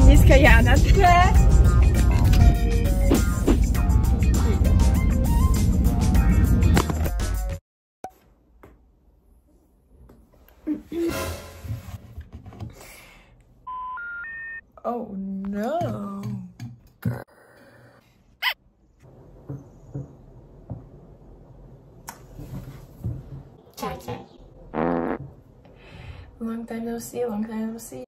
dneska Janačka. Oh no. Čaute. Long time no see, long time no see.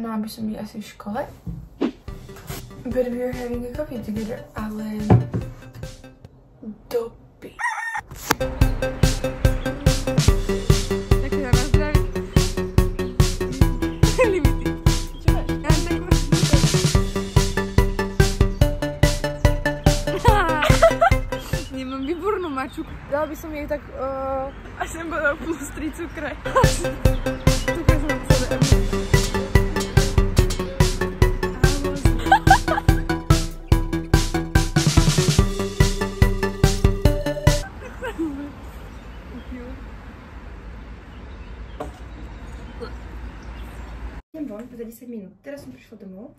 No, aby som byli asi v škole. But we're having a coffee together, ale dopy. Tak sa vás zdraví. Limity. Čo máš? Ja mám takú... Nemám výbornú maču. Dala by som jej tak... A sem bodal plus 3 cukre. Cukre som napísané. Idem von za 10 minút. Teraz som prišla domov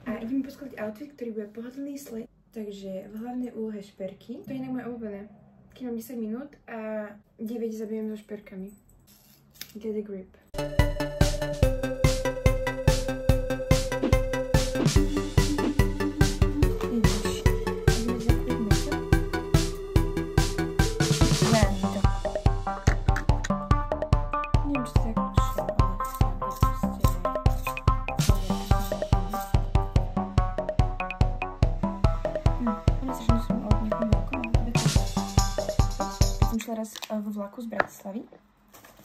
a idem poskladať outfit, ktorý bude pohodlný sled. Takže v hlavnej úlohe šperky. To je inak moje obľúbené. Keď mám 10 minút a 9 zabijem so šperkami. Get a grip. Raz vo vlaku z Bratislavy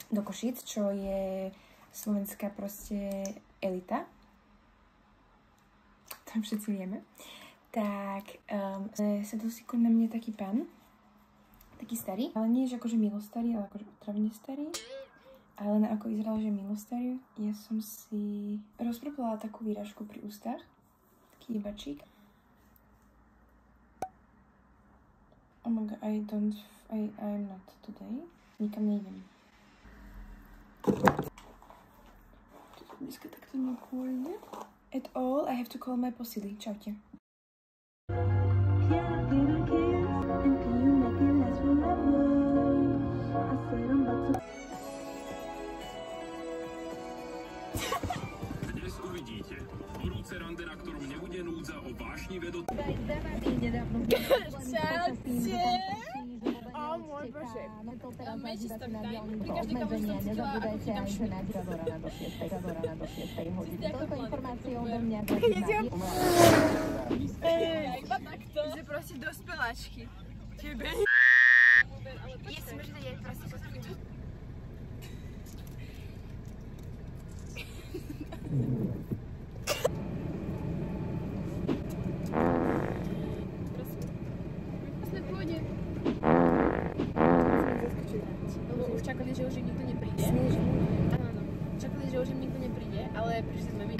do Košíc, čo je slovenská proste elita. Tam všetci vieme. Tak sedol si na mne taký pán, taký starý, ale nie že akože milostarý, ale akože otravne starý. Ale len ako vyzeral, že milostarý, ja som si rozprobala takú výražku pri ústach, taký ibačík. Oh my god, I'm not today. Nikam nejdem. Dneska takto nepôjde. At all, I have to call my posily. Čaute. Dnes uvidíte horúce rande, na ktorom nebude núdza o vášnivé do... Čaute! O môj Bože. Majte sa tam daj. Pri každej kamoši som cítila, ako chytám šmik. Toľko informácií odo mňa. Iba takto. Že proste dospeláčky. Tebe. Jestli môžete jet, prosím, poskytuť. Už čakali, že už im nikto nepríde. Áno, čakali, že už im nikto nepríde, ale prišli sme my.